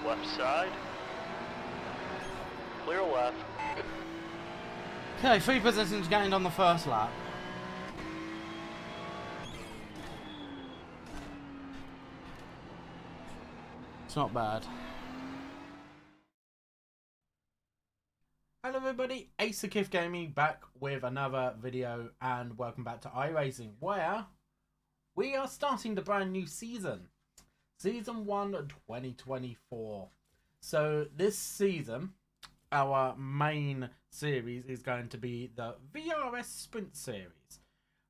Left side. Clear left. Okay, 3 positions gained on the first lap. It's not bad. Hello everybody, Aceikith Gaming back with another video, and welcome back to iRacing, where we are starting the brand new season. Season 1 2024. So this season, our main series is going to be the VRS Sprint series,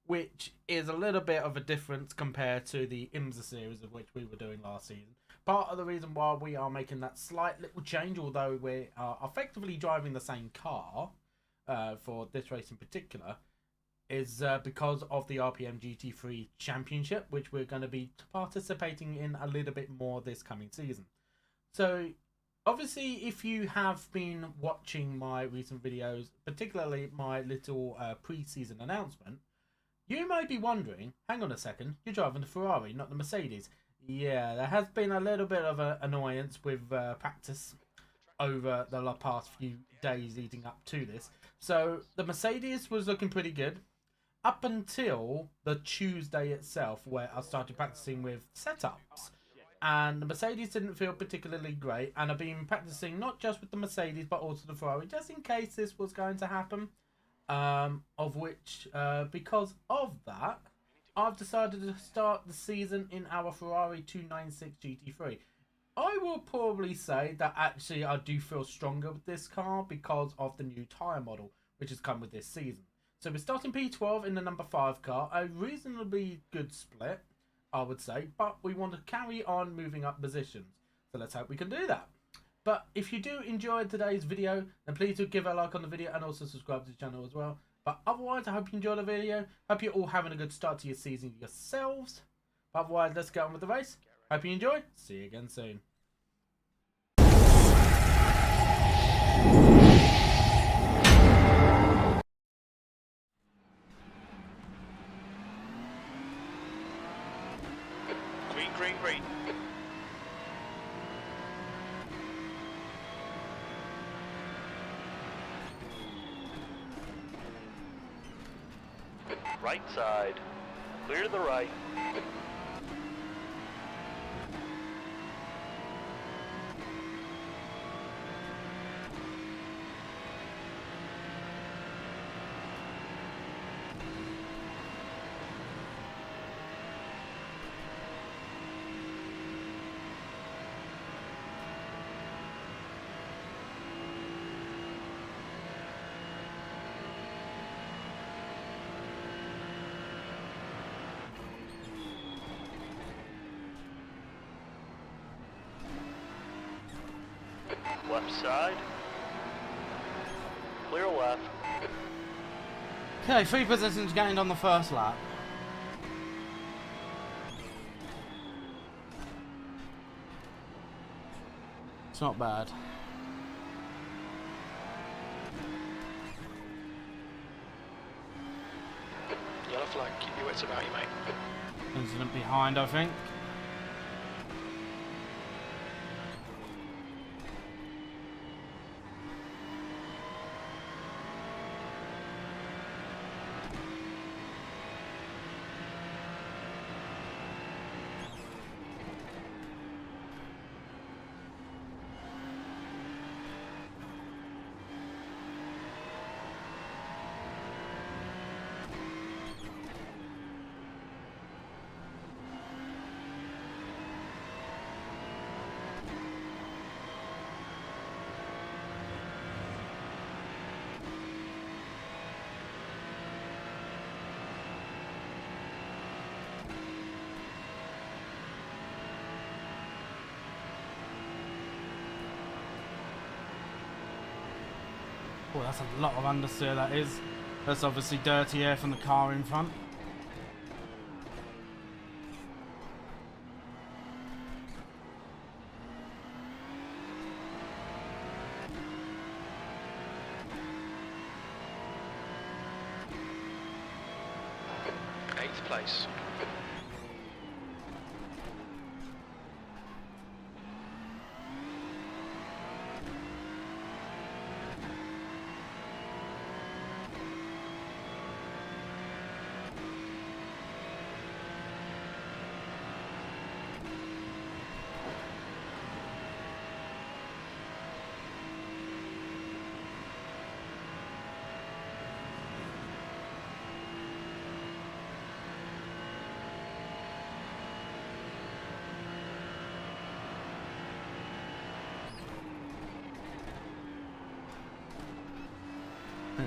which is a little bit of a difference compared to the IMSA series of which we were doing last season. Part of the reason why we are making that slight little change, although we are effectively driving the same car for this race in particular, is because of the RPM GT3 Championship, which we're going to be participating in a little bit more this coming season. So obviously, if you have been watching my recent videos, particularly my little pre-season announcement, you may be wondering, hang on a second, you're driving the Ferrari, not the Mercedes. Yeah, there has been a little bit of an annoyance with practice over the past few days leading up to this. So the Mercedes was looking pretty good up until the Tuesday itself, where I started practicing with setups. And the Mercedes didn't feel particularly great, and I've been practicing not just with the Mercedes but also the Ferrari, just in case this was going to happen. Of which, because of that, I've decided to start the season in our Ferrari 296 GT3. I will probably say that actually I do feel stronger with this car because of the new tyre model, which has come with this season. So we're starting P12 in the number 5 car, a reasonably good split, I would say, but we want to carry on moving up positions. So let's hope we can do that. But if you do enjoy today's video, then please do give a like on the video and also subscribe to the channel as well. But otherwise, I hope you enjoy the video. Hope you're all having a good start to your season yourselves. But otherwise, let's get on with the race. Hope you enjoy. See you again soon. Green, green, green. Right side. Clear to the right. Left side. Clear left. Okay, 3 positions gained on the first lap. It's not bad. Yellow flag, keep your wits about you, mate. Incident behind, I think. Oh, that's a lot of understeer, that is. That's obviously dirty air from the car in front. Eighth place.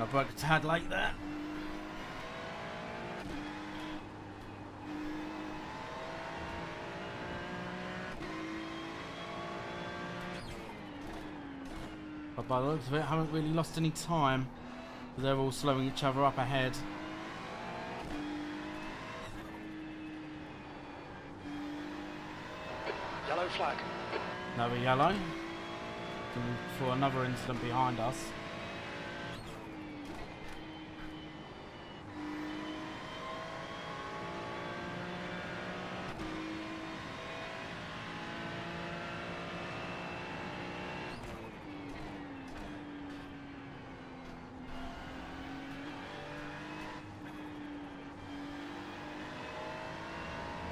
I broke a tad late there. But by the looks of it, I haven't really lost any time. They're all slowing each other up ahead. Yellow flag. Another yellow. And for another incident behind us.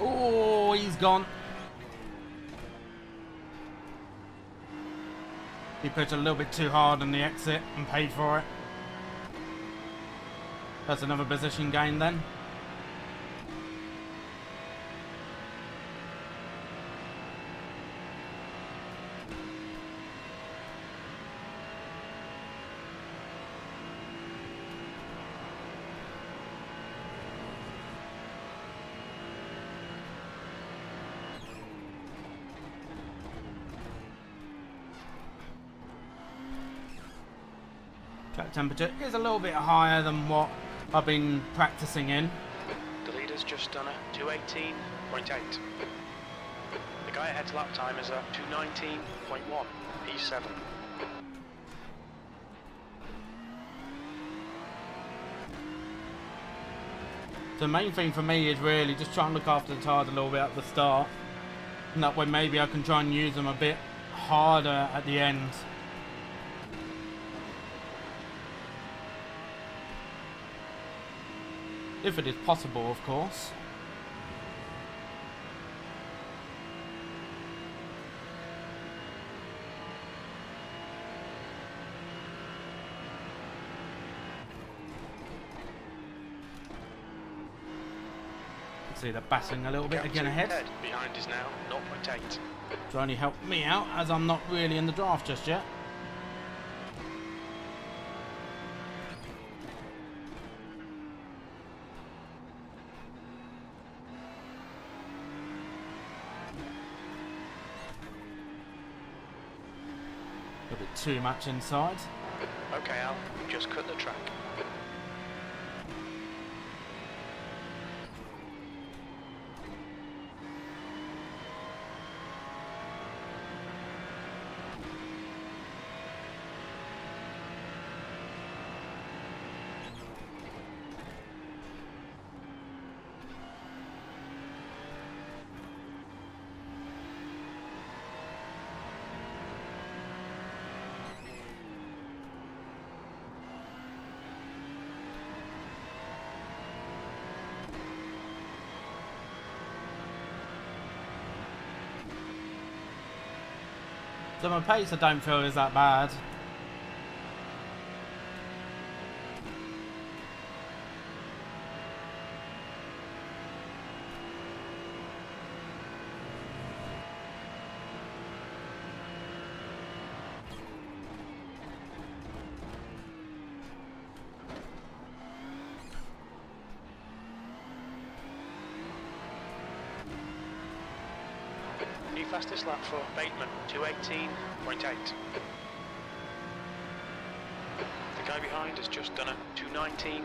Oh, he's gone. He pushed a little bit too hard on the exit and paid for it. That's another position gain then. Track temperature is a little bit higher than what I've been practicing in. The leader's just done a 218.8. The guy ahead's lap time is a 219.1. P7. The main thing for me is really just trying to look after the tyres a little bit at the start. And that way maybe I can try and use them a bit harder at the end. If it is possible, of course. See the battling a little bit again ahead. Behind is now 0.8. Trying to help me out as I'm not really in the draft just yet. A bit too much inside. Okay, Al, just cut the track. So my pace I don't feel is that bad. New fastest lap for Bateman, 218.8. The guy behind has just done a 219.0.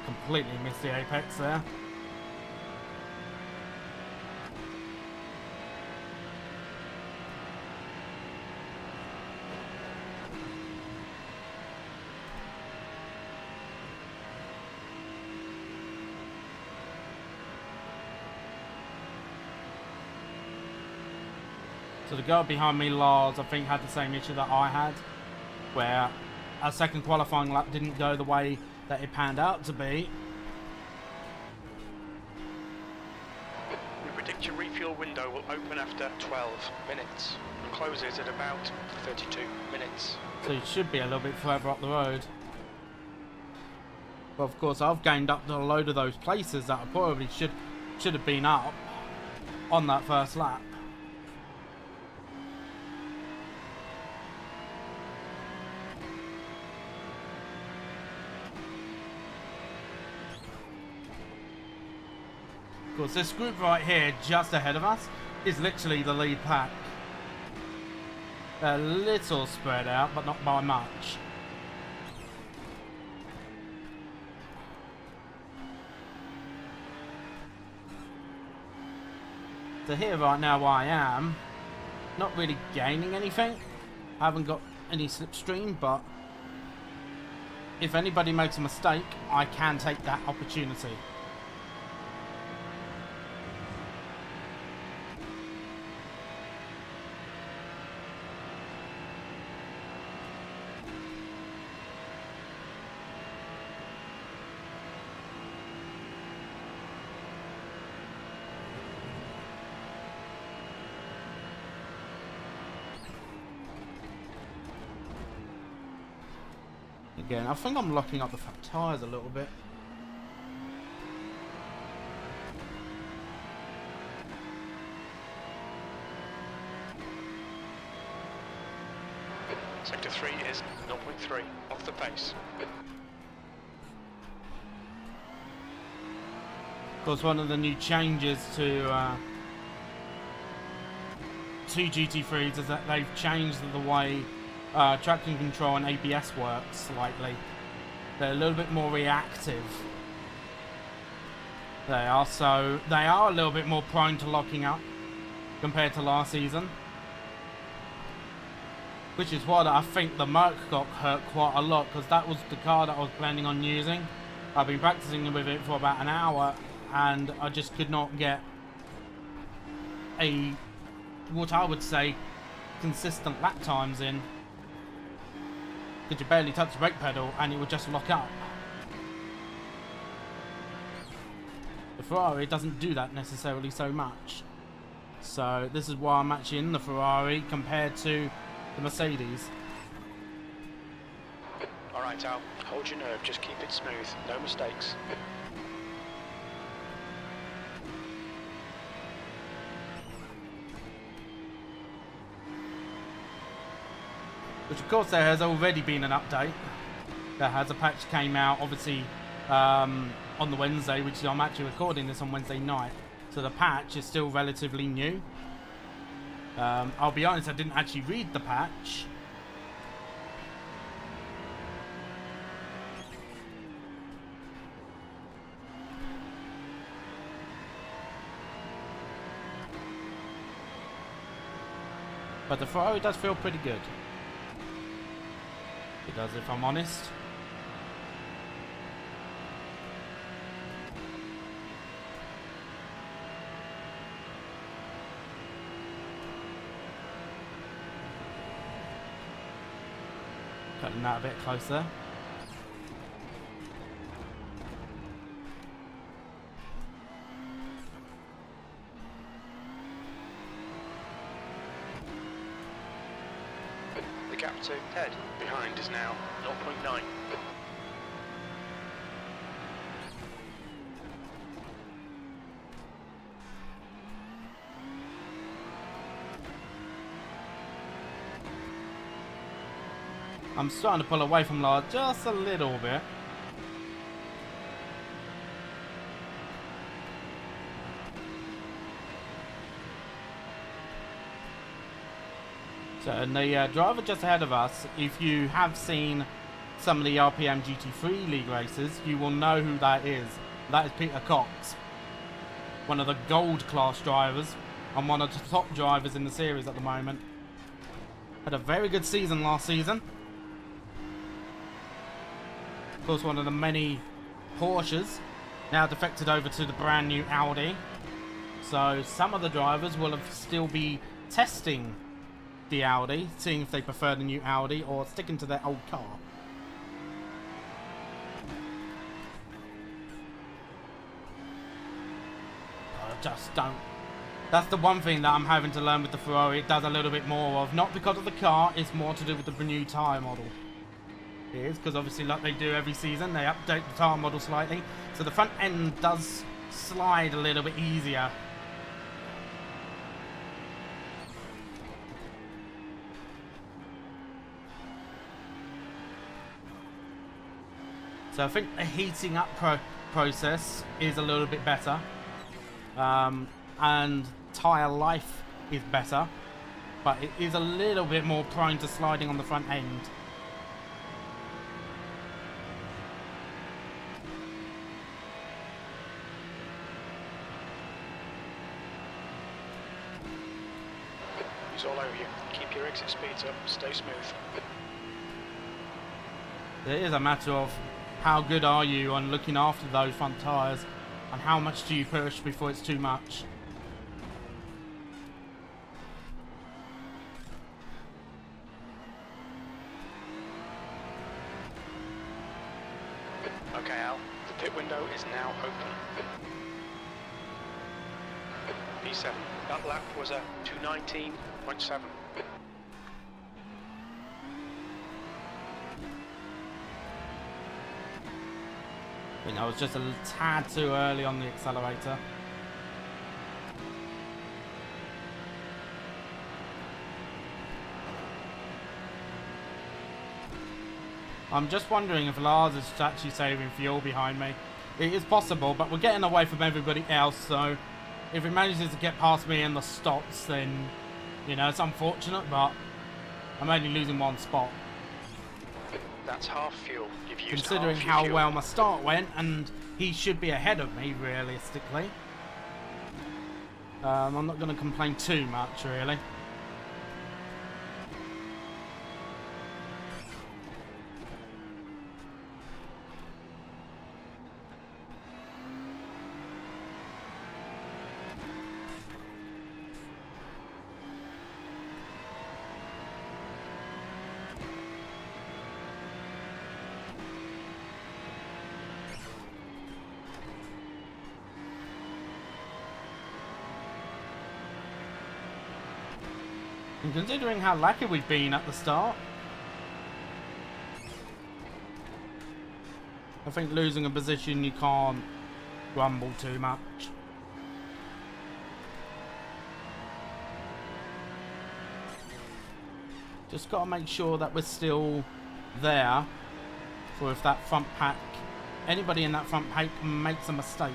Completely missed the apex there. So the guy behind me, Lars, I think had the same issue that I had, where our second qualifying lap didn't go the way that it panned out to be. We predict your refuel window will open after 12 minutes and closes at about 32 minutes. So you should be a little bit further up the road. But of course I've gained up to a load of those places that I probably should have been up on that first lap. Of course, this group right here, just ahead of us, is literally the lead pack. They're a little spread out, but not by much. So here right now where I am, not really gaining anything. I haven't got any slipstream, but if anybody makes a mistake, I can take that opportunity. Again, I think I'm locking up the front tyres a little bit. Sector 3 is 0.3 off the pace. Of course, one of the new changes to GT3s is that they've changed the way traction control and ABS works slightly. They're a little bit more reactive. They are a little bit more prone to locking up compared to last season. Which is why I think the Merc got hurt quite a lot, because that was the car that I was planning on using. I've been practicing with it for about an hour and I just could not get what I would say consistent lap times in. Because you barely touch the brake pedal and it would just lock up. The Ferrari doesn't do that necessarily so much. So this is why I'm actually in the Ferrari compared to the Mercedes. Alright Al, hold your nerve, just keep it smooth, no mistakes. Which of course there has already been an update. There has a patch came out obviously on the Wednesday, which I'm actually recording this on Wednesday night. So the patch is still relatively new. I'll be honest, I didn't actually read the patch. But the Ferrari does feel pretty good. It does, if I'm honest. Cutting that a bit closer. The gap to head behind is now 0.9. I'm starting to pull away from Lard just a little bit. So, and the driver just ahead of us, if you have seen some of the RPM GT3 League races, you will know who that is. That is Peter Cox, one of the gold class drivers and one of the top drivers in the series at the moment. Had a very good season last season. Of course, one of the many Porsches now defected over to the brand new Audi. So some of the drivers will have still be testing the Audi, seeing if they prefer the new Audi or sticking to their old car. I just don't. That's the one thing that I'm having to learn with the Ferrari. It does a little bit more of, not because of the car, it's more to do with the new tyre model. It is, because obviously like they do every season, they update the tyre model slightly. So the front end does slide a little bit easier. So I think the heating up process is a little bit better. and tyre life is better, but it is a little bit more prone to sliding on the front end. It's all over you. Keep your exit speeds up. Stay smooth. It is a matter of how good are you on looking after those front tyres, and how much do you push before it's too much. Okay, Al. The pit window is now open. P7. That lap was a 2:19.7. I think I was just a tad too early on the accelerator. I'm just wondering if Lars is actually saving fuel behind me. It is possible, but we're getting away from everybody else, so if he manages to get past me in the stops, then, you know, it's unfortunate, but I'm only losing one spot. That's half fuel. You've used Considering half your how fuel. well my start went, and he should be ahead of me, realistically. I'm not going to complain too much, really. And considering how lucky we've been at the start, I think losing a position you can't grumble too much. Just got to make sure that we're still there for if that front pack, anybody in that front pack makes a mistake.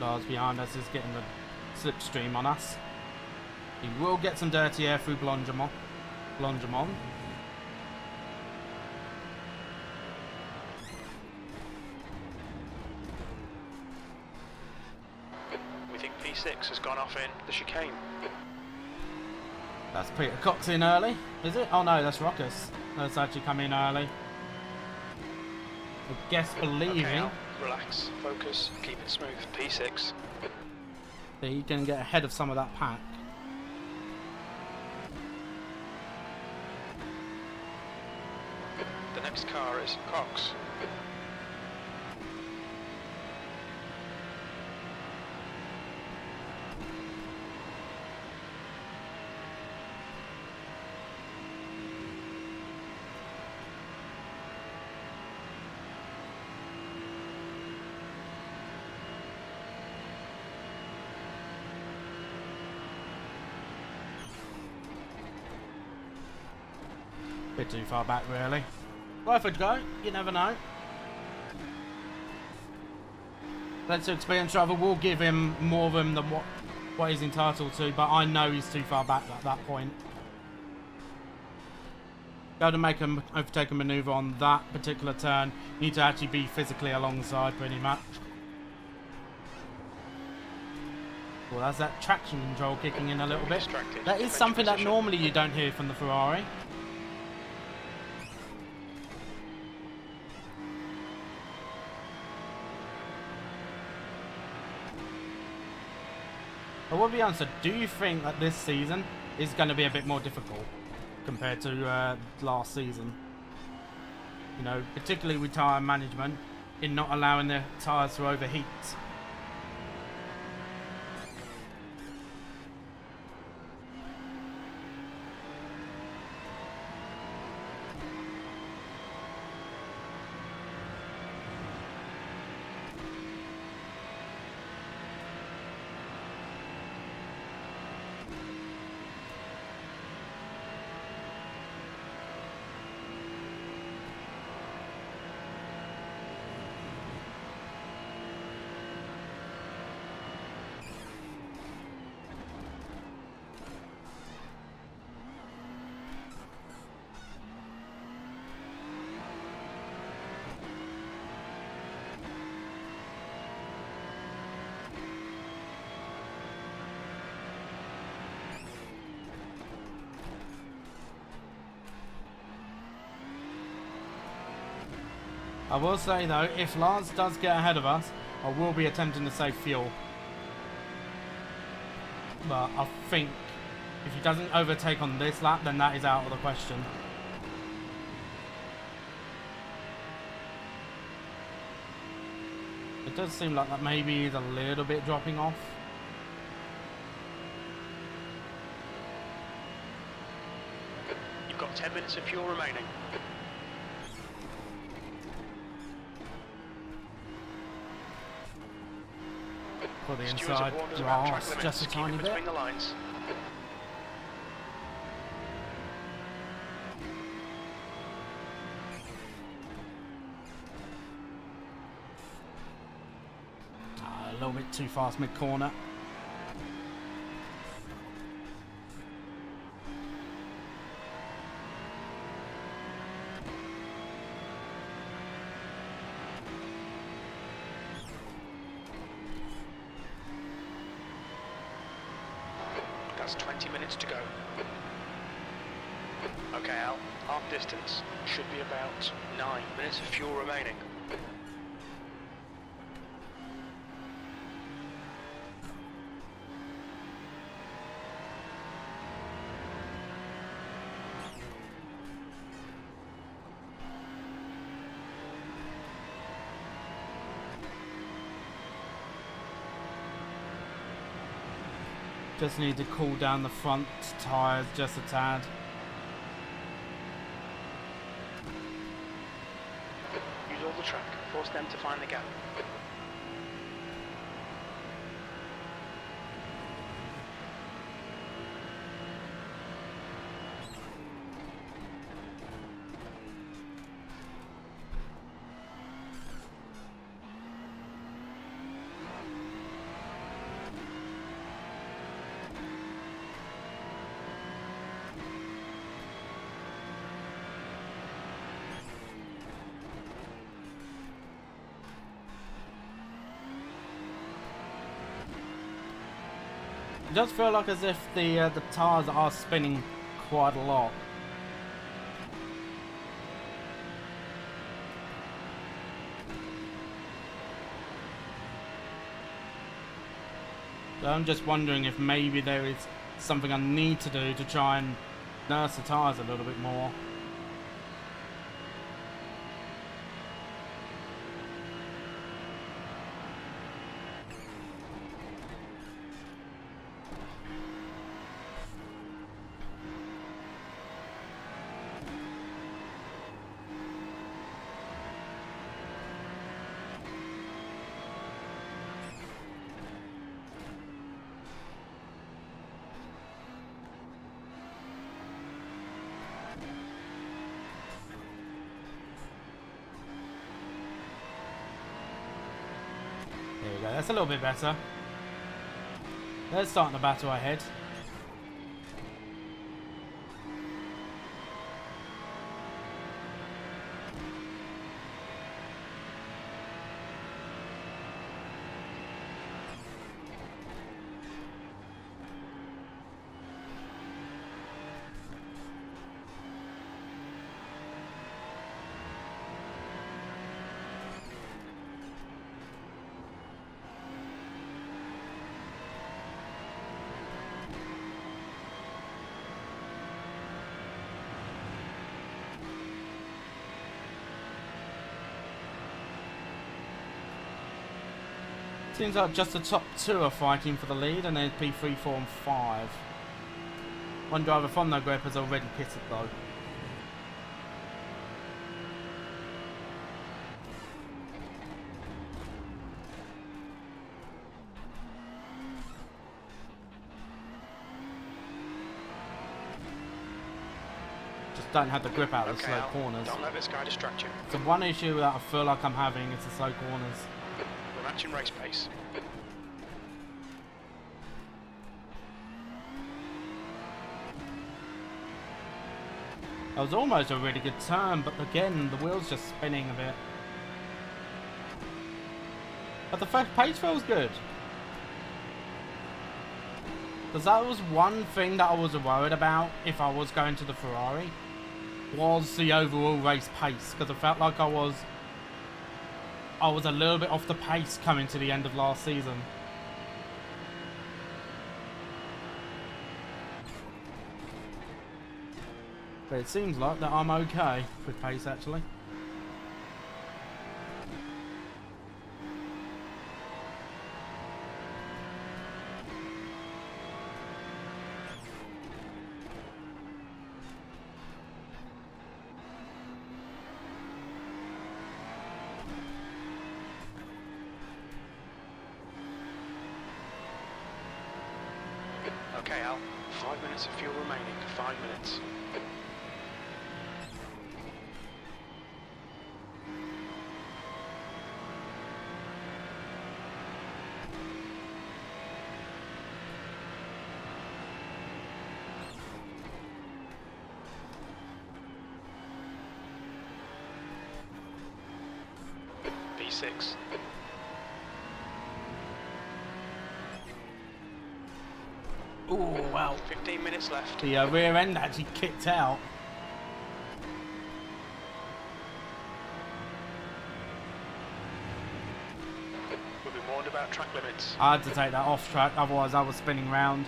Lars behind us is getting the slipstream on us. He will get some dirty air through Blondemont. We think P6 has gone off in the chicane. That's Peter Cox in early, is it? Oh no, that's Ruckus. That's actually come in early. I guess believing Okay, Al. Relax, focus, keep it smooth. P6. that he can get ahead of some of that pack. The next car is Cox. Bit too far back, really. Worth a go, you never know. Let's experience driver will give him more than what he's entitled to, but I know he's too far back at that point. Go to make an overtake a manoeuvre on that particular turn, you need to actually be physically alongside pretty much. Well, that's that traction control kicking in a little bit. That is something that normally you don't hear from the Ferrari. I will be honest, do you think that this season is going to be a bit more difficult compared to last season? You know, particularly with tyre management, in not allowing the tyres to overheat. I will say though, if Lance does get ahead of us, I will be attempting to save fuel. But I think if he doesn't overtake on this lap, then that is out of the question. It does seem like that maybe is a little bit dropping off. You've got 10 minutes of fuel remaining. For the Stewards inside have warned us about track grass, limits. just a Keep tiny it bit. between the lines. A little bit too fast mid-corner. That's 20 minutes to go. Okay, Al, half distance. Should be about 9 minutes of fuel remaining. Just need to cool down the front tyres just a tad. Use all the track. Force them to find the gap. It does feel like as if the tyres are spinning quite a lot. So I'm just wondering if maybe there is something I need to do to try and nurse the tyres a little bit more. There we go, that's a little bit better. They're starting to battle ahead. Seems like just the top two are fighting for the lead, and then P3, 4 and 5. One driver from the group has already pitted though. Just don't have the grip out of the slow Al, corners. don't let this guy distract you. So one issue that I feel like I'm having is the slow corners. We're matching race pace. That was almost a really good turn, but again, the wheel's just spinning a bit. But the first pace feels good. Because that was one thing that I was worried about if I was going to the Ferrari, was the overall race pace. Because I felt like I was I was a little bit off the pace coming to the end of last season. But it seems like that I'm okay with pace actually. Okay, Al. 5 minutes of fuel remaining. 5 minutes. V6. Oh wow. 15 minutes left. The rear end actually kicked out. We'll be warned about track limits. I had to take that off track, otherwise I was spinning round.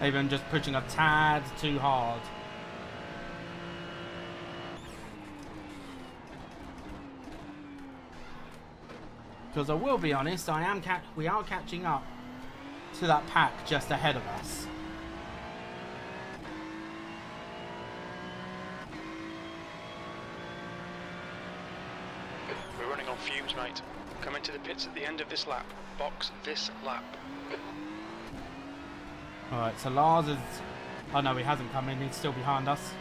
Even just pushing a tad too hard. Because I will be honest, we are catching up to that pack just ahead of us. We're running on fumes, mate. Come into the pits at the end of this lap. Box this lap. Alright, so Lars is... Oh no, he hasn't come in, he's still behind us.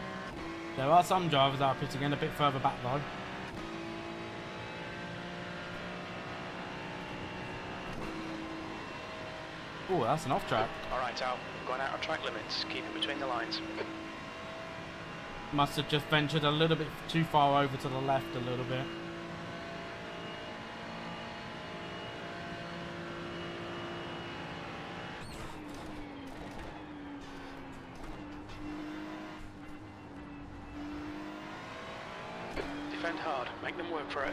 There are some drivers that are pitting in a bit further back though. Oh, that's an off track. Alright, Al. We've gone out of track limits. Keep it between the lines. Must have just ventured a little bit too far over to the left a little bit. Defend hard. Make them work for it.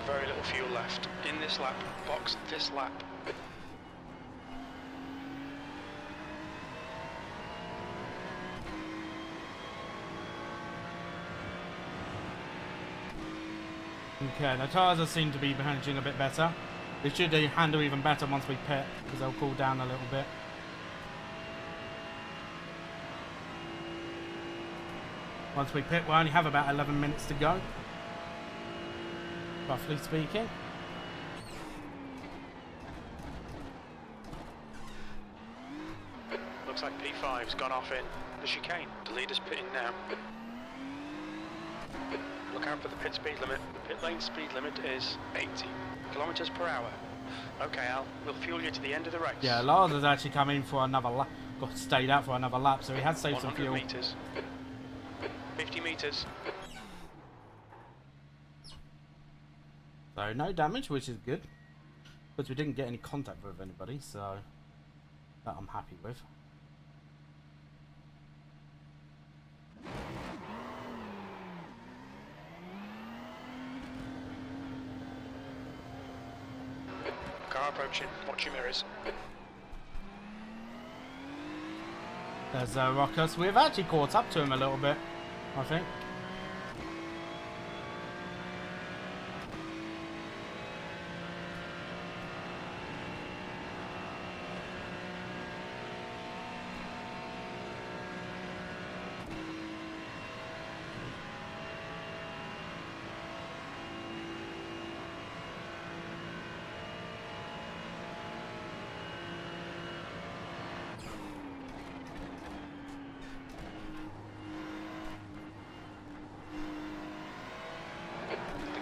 Very little fuel left. In this lap. Box this lap. Okay, the tyres seem to be managing a bit better. They should handle even better once we pit, because they'll cool down a little bit. Once we pit, we only have about 11 minutes to go, roughly speaking. Looks like P5's gone off in the chicane. The leader's pitting now. Look out for the pit speed limit. The pit lane speed limit is 80 kilometers per hour. Okay, Al, we'll fuel you to the end of the race. Yeah, Lars has actually come in for another lap, stayed out for another lap, so he has saved some 100 fuel. meters. 50 meters. So no damage, which is good. But we didn't get any contact with anybody, so that I'm happy with. Car approaching. Watch your mirrors. There's Ruckus. We've actually caught up to him a little bit, I think.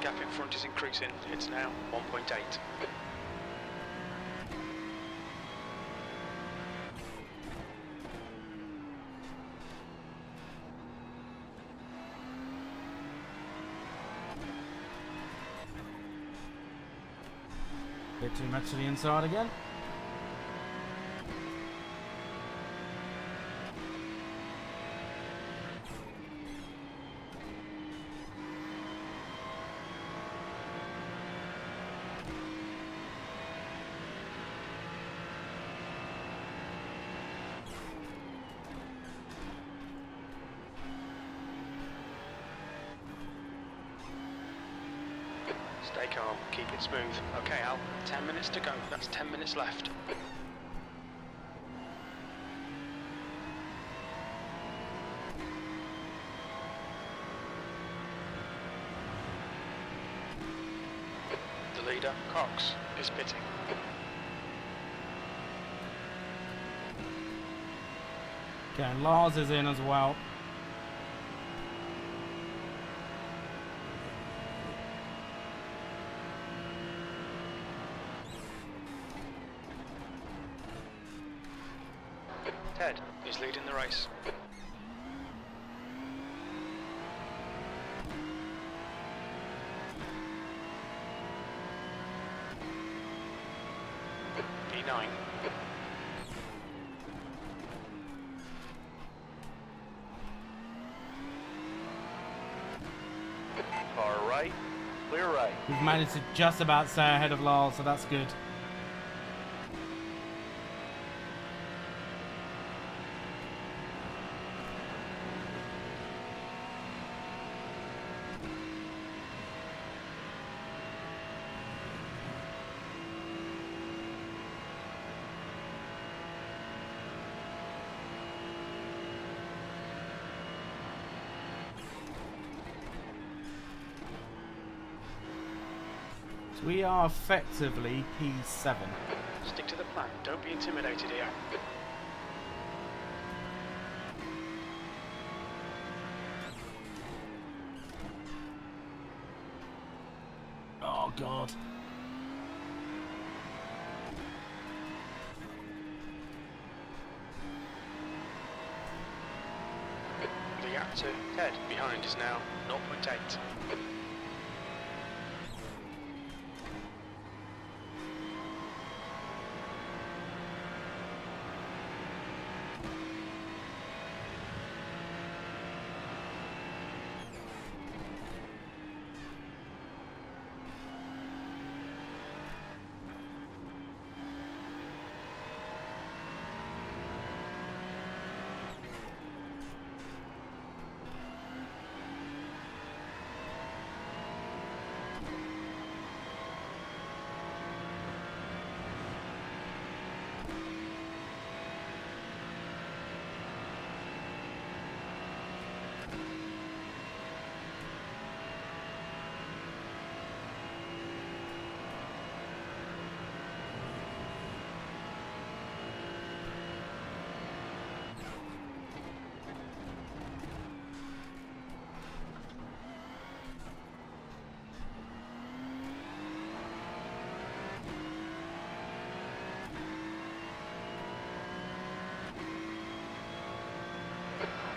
gap in front is increasing. It's now 1.8. Bit too much to the inside again. Stay calm, keep it smooth. Okay, Al, 10 minutes to go. That's 10 minutes left. The leader, Cox, is pitting. Okay, and Lars is in as well. Ted is leading the race. P9. Car right, clear right. We've managed to just about stay ahead of Lars, so that's good. So we are effectively P7. Stick to the plan. Don't be intimidated here. Oh God. The gap to Ted behind is now 0.8.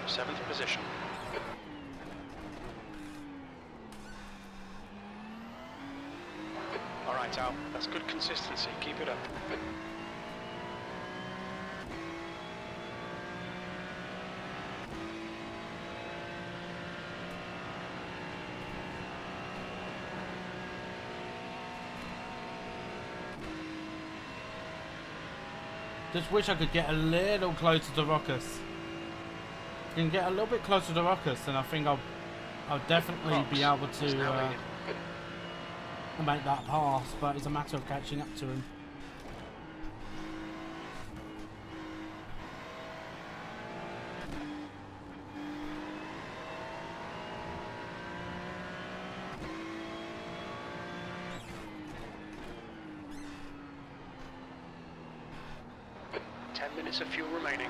Seventh position. All right, Al. That's good consistency. Keep it up. Just wish I could get a little closer to Ruckus. If I can get a little bit closer to Ruckus, then I think I'll definitely be able to make that pass. But it's a matter of catching up to him. Minutes of fuel remaining.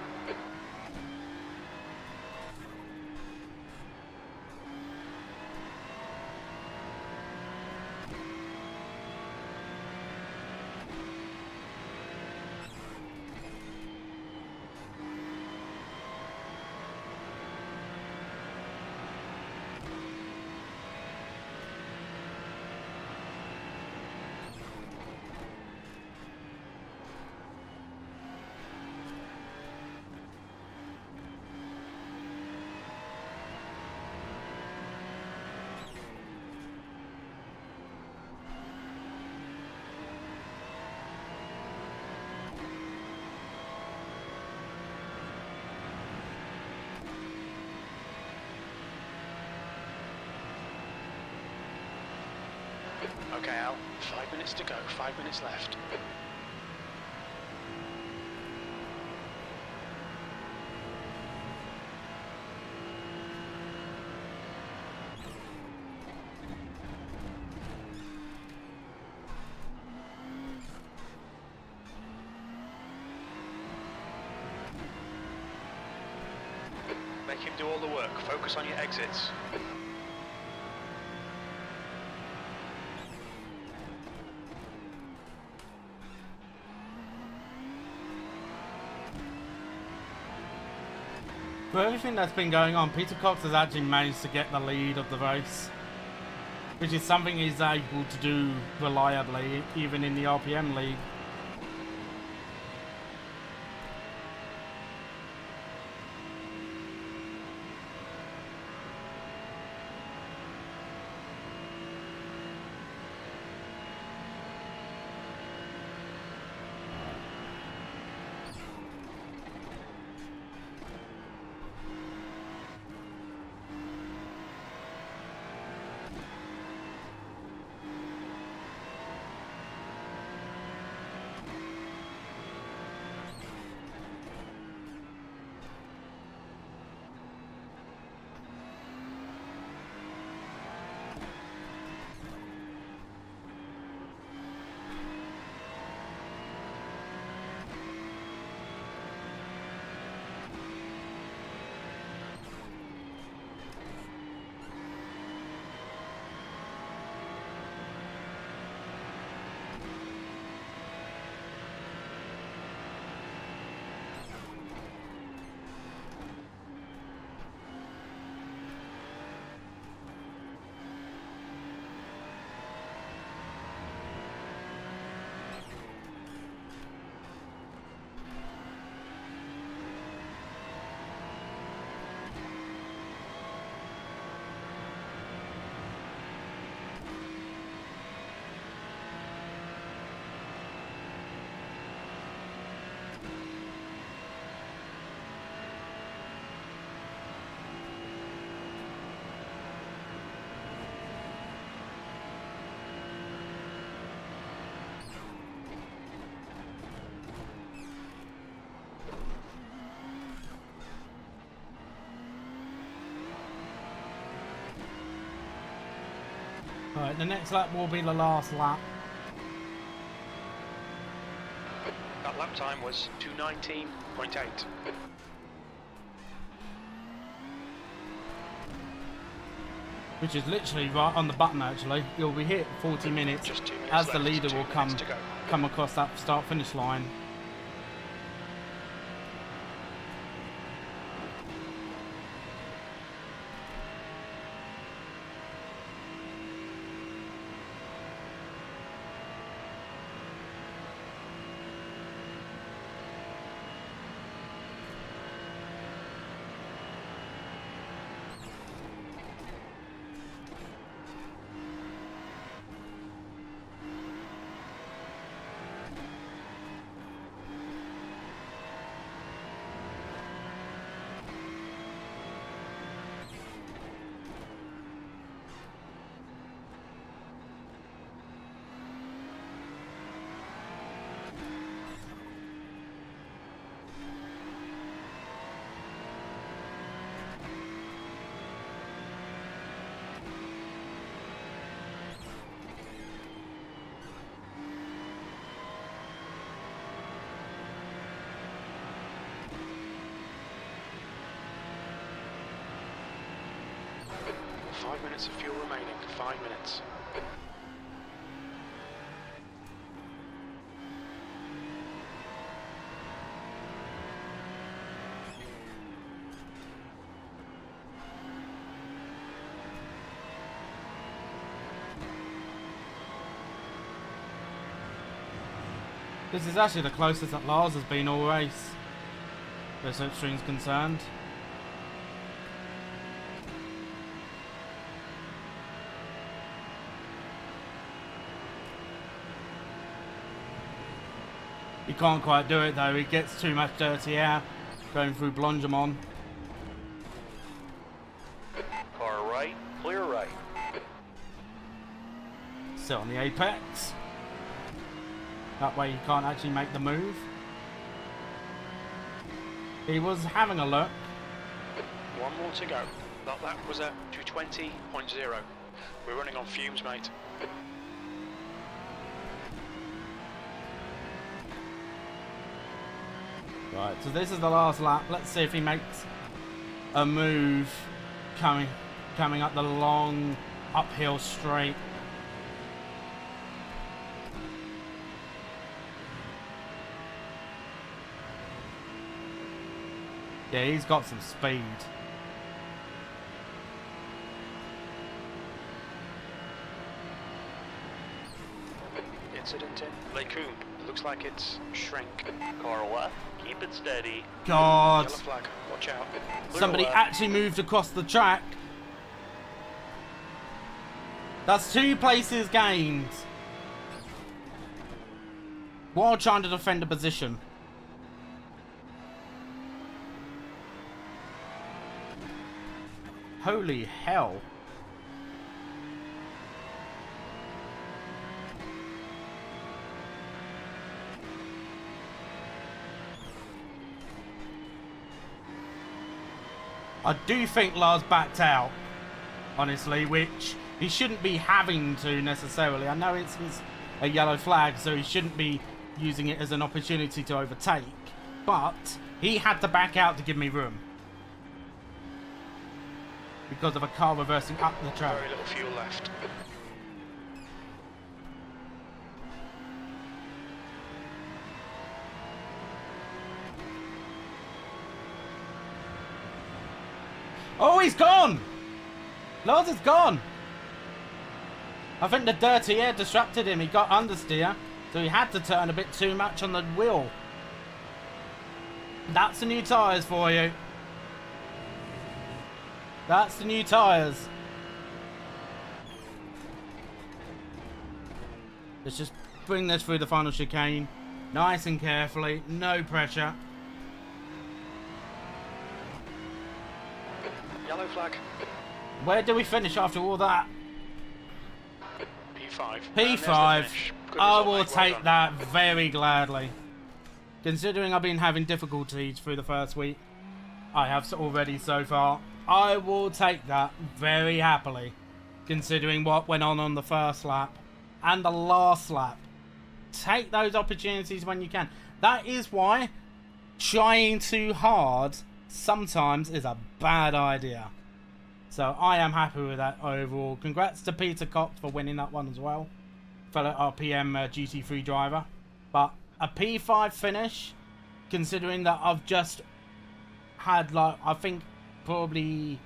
Okay, Al, 5 minutes to go, 5 minutes left. Make him do all the work. Focus on your exits. For everything that's been going on, Peter Cox has actually managed to get the lead of the race, which is something he's able to do reliably, even in the RPM league. Alright, the next lap will be the last lap. That lap time was 2:19.8. Which is literally right on the button actually. You'll be hit 40 minutes Just 2 minutes as the left, leader 2 will minutes to go. come across that start finish line. Five minutes of fuel remaining. 5 minutes. This is actually the closest that Lars has been all race, where slipstream's concerned. He can't quite do it though, he gets too much dirty air going through Blongemon. Car right, clear right. Sit on the apex. That way you can't actually make the move. He was having a look. One more to go. Thought that was a 220.0. We're running on fumes, mate. Right, so this is the last lap. Let's see if he makes a move coming up the long uphill straight. Yeah, he's got some speed. Incident in Lacoon. Looks like it's shrink. Car left. Keep it steady. God. Yellow flag. Watch out. Somebody left. actually moved across the track. That's 2 places gained. While trying to defend a position. Holy hell. I do think Lars backed out, honestly, which he shouldn't be having to necessarily. I know it's a yellow flag, so he shouldn't be using it as an opportunity to overtake, but he had to back out to give me room because of a car reversing up the track. Very little fuel left. Oh, he's gone! Lars is gone! I think the dirty air distracted him. He got understeer, so he had to turn a bit too much on the wheel. That's the new tyres for you. That's the new tyres. Let's just bring this through the final chicane. Nice and carefully. No pressure. Yellow flag. Where do we finish after all that? P5. And P5. there's the finish. Good I result, will mate. Well take done. that very gladly. Considering I've been having difficulties through the first week, I have already so far. I will take that very happily, considering what went on the first lap and the last lap. Take those opportunities when you can. That is why trying too hard sometimes is a bad idea. So I am happy with that overall. Congrats to Peter Cox for winning that one as well. Fellow RPM GT3 driver. But a P5 finish, considering that I've just had, like, I think probably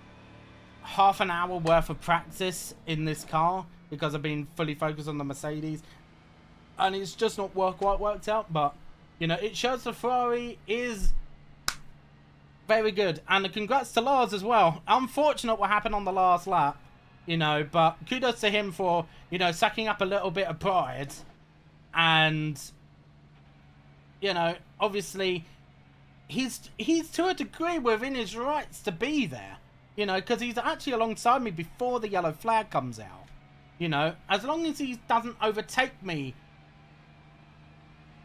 half an hour worth of practice in this car because I've been fully focused on the Mercedes. And it's just not quite worked out. But, you know, it shows the Ferrari is very good. And congrats to Lars as well. Unfortunate what happened on the last lap, you know, but kudos to him for, you know, sucking up a little bit of pride. And, you know, obviously, he's to a degree within his rights to be there, you know, because he's actually alongside me before the yellow flag comes out. You know, as long as he doesn't overtake me,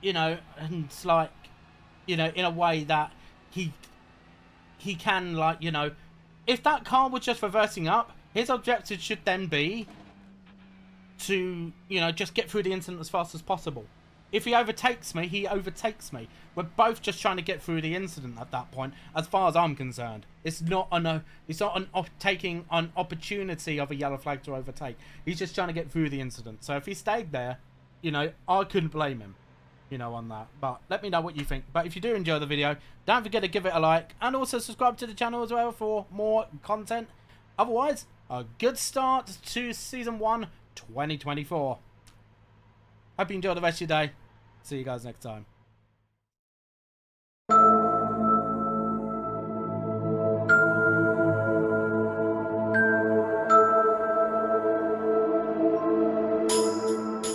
you know, and it's like, you know, in a way that he can, like, you know, if that car was just reversing up, his objective should then be to, you know, just get through the incident as fast as possible. If he overtakes me, he overtakes me. We're both just trying to get through the incident at that point, as far as I'm concerned. It's not taking an opportunity of a yellow flag to overtake. He's just trying to get through the incident. So if he stayed there, you know, I couldn't blame him, you know, on that. But let me know what you think. But if you do enjoy the video, don't forget to give it a like and also subscribe to the channel as well for more content. Otherwise, a good start to Season 1 2024. Hope you enjoy the rest of your day. See you guys next time.